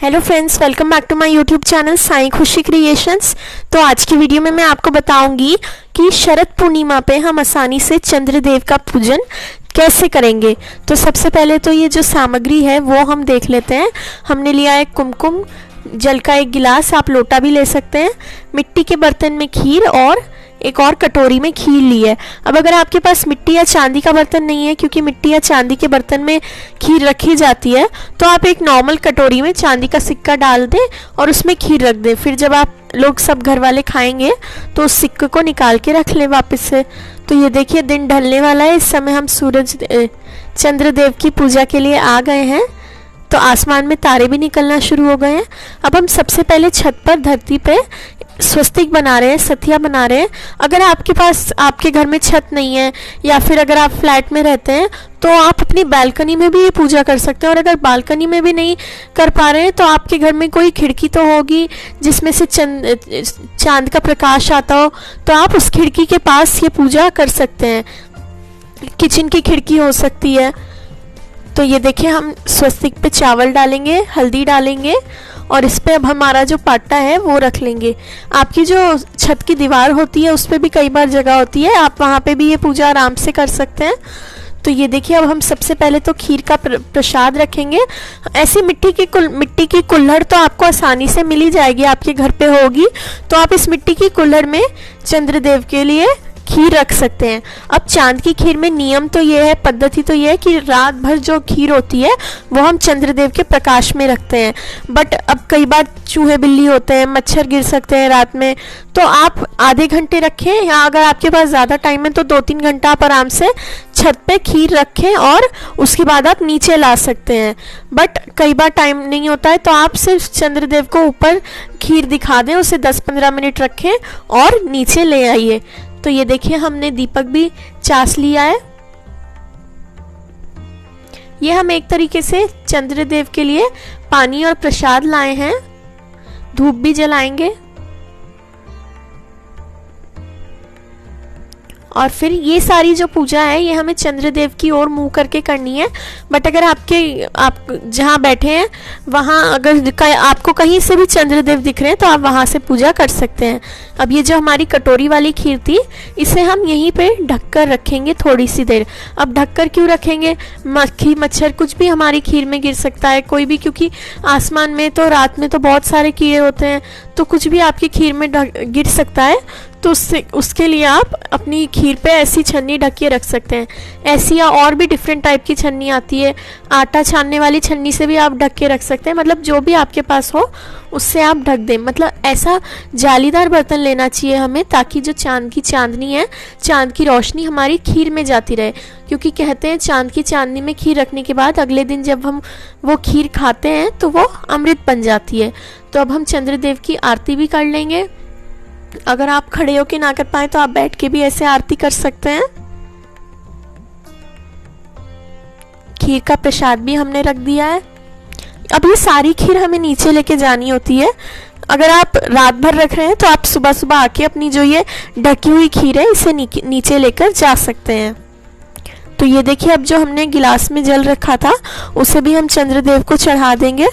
Hello friends, welcome back to my YouTube channel Sai Khushi creations. तो आज की वीडियो में मैं आपको बताऊंगी कि शरद पूर्णिमा पे हम आसानी से चंद्रदेव का पूजन कैसे करेंगे। तो सबसे पहले तो ये जो सामग्री है वो हम देख लेते हैं। हमने लिया है कुमकुम, जल का एक गिलास, आप लोटा भी ले सकते हैं, मिट्टी के बर्तन में खीर और एक और कटोरी में खीर ली है। अब अगर आपके पास मिट्टी या चांदी का बर्तन नहीं है, क्योंकि मिट्टी या चांदी के बर्तन में खीर रखी जाती है, तो आप एक नॉर्मल कटोरी में चांदी का सिक्का डाल दें और उसमें खीर रख दें। फिर जब आप लोग सब घर वाले खाएंगे तो उस सिक्के को निकाल के रख लें वापस से। तो ये देखिए दिन ढलने वाला है, इस समय हम चंद्रदेव की पूजा के लिए आ गए हैं। तो आसमान में तारे भी निकलना शुरू हो गए हैं। अब हम सबसे पहले छत पर धरती पे स्वस्तिक बना रहे हैं, सथिया बना रहे हैं। अगर आपके पास आपके घर में छत नहीं है या फिर अगर आप फ्लैट में रहते हैं तो आप अपनी बालकनी में भी ये पूजा कर सकते हैं। और अगर बालकनी में भी नहीं कर पा रहे हैं तो आपके घर में कोई खिड़की तो होगी जिसमें से चांद का प्रकाश आता हो, तो आप उस खिड़की के पास ये पूजा कर सकते हैं। किचन की खिड़की हो सकती है। तो ये देखिए हम स्वस्तिक पे चावल डालेंगे, हल्दी डालेंगे और इस पे अब हमारा जो पाटा है वो रख लेंगे। आपकी जो छत की दीवार होती है उस पे भी कई बार जगह होती है, आप वहाँ पे भी ये पूजा आराम से कर सकते हैं। तो ये देखिए अब हम सबसे पहले तो खीर का प्रसाद रखेंगे। ऐसी मिट्टी की कुल्हड़ तो आपको आसानी से मिल ही जाएगी, आपके घर पे होगी। तो आप इस मिट्टी की कुल्हड़ में चंद्रदेव के लिए खीर रख सकते हैं। अब चांद की खीर में नियम तो ये है, पद्धति तो ये है कि रात भर जो खीर होती है वो हम चंद्रदेव के प्रकाश में रखते हैं। बट अब कई बार चूहे बिल्ली होते हैं, मच्छर गिर सकते हैं रात में, तो आप आधे घंटे रखें, या अगर आपके पास ज़्यादा टाइम है तो 2-3 घंटा आप आराम से छत पे खीर रखें और उसके बाद आप नीचे ला सकते हैं। बट कई बार टाइम नहीं होता है तो आप सिर्फ चंद्रदेव को ऊपर खीर दिखा दें, उसे 10-15 मिनट रखें और नीचे ले आइए। तो ये देखिए हमने दीपक भी चास लिया है। ये हम एक तरीके से चंद्रदेव के लिए पानी और प्रसाद लाए हैं। धूप भी जलाएंगे और फिर ये सारी जो पूजा है ये हमें चंद्रदेव की ओर मुंह करके करनी है। बट अगर आप जहाँ बैठे हैं वहाँ अगर आपको कहीं से भी चंद्रदेव दिख रहे हैं तो आप वहाँ से पूजा कर सकते हैं। अब ये जो हमारी कटोरी वाली खीर थी इसे हम यहीं पे ढककर रखेंगे थोड़ी सी देर। अब ढककर क्यों रखेंगे? मक्खी मच्छर कुछ भी हमारी खीर में गिर सकता है, कोई भी, क्योंकि आसमान में तो रात में तो बहुत सारे कीड़े होते हैं, तो कुछ भी आपकी खीर में गिर सकता है। तो उसके लिए आप अपनी खीर पे ऐसी छन्नी ढक के रख सकते हैं। ऐसी या और भी डिफरेंट टाइप की छन्नी आती है, आटा छानने वाली छन्नी से भी आप ढक के रख सकते हैं। मतलब जो भी आपके पास हो उससे आप ढक दें। मतलब ऐसा जालीदार बर्तन लेना चाहिए हमें, ताकि जो चांद की चांदनी है, चांद की रोशनी हमारी खीर में जाती रहे। क्योंकि कहते हैं चांद की चांदनी में खीर रखने के बाद अगले दिन जब हम वो खीर खाते हैं तो वो अमृत बन जाती है। तो अब हम चंद्रदेव की आरती भी कर लेंगे। अगर आप खड़े होके ना कर पाए तो आप बैठ के भी ऐसे आरती कर सकते हैं। खीर का प्रसाद भी हमने रख दिया है। अब ये सारी खीर हमें नीचे लेके जानी होती है। अगर आप रात भर रख रहे हैं तो आप सुबह सुबह आके अपनी जो ये ढकी हुई खीर है इसे नीचे लेकर जा सकते हैं। तो ये देखिए अब जो हमने गिलास में जल रखा था उसे भी हम चंद्रदेव को चढ़ा देंगे।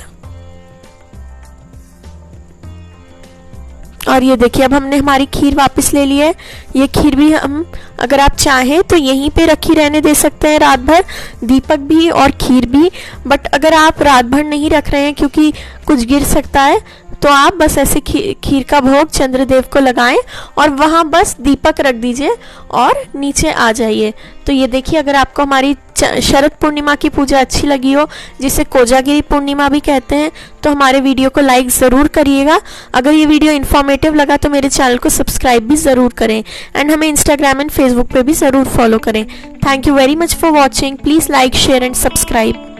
और ये देखिए अब हमने हमारी खीर वापस ले ली है। ये खीर भी हम अगर आप चाहें तो यहीं पे रखी रहने दे सकते हैं रात भर, दीपक भी और खीर भी। बट अगर आप रात भर नहीं रख रहे हैं क्योंकि कुछ गिर सकता है, तो आप बस ऐसे खीर का भोग चंद्रदेव को लगाएं और वहाँ बस दीपक रख दीजिए और नीचे आ जाइए। तो ये देखिए अगर आपको हमारी शरद पूर्णिमा की पूजा अच्छी लगी हो, जिसे कोजागिरी पूर्णिमा भी कहते हैं, तो हमारे वीडियो को लाइक ज़रूर करिएगा। अगर ये वीडियो इन्फॉर्मेटिव लगा तो मेरे चैनल को सब्सक्राइब भी ज़रूर करें एंड हमें इंस्टाग्राम एंड फेसबुक पे भी ज़रूर फॉलो करें। Thank you very much for watching. Please like, share and subscribe.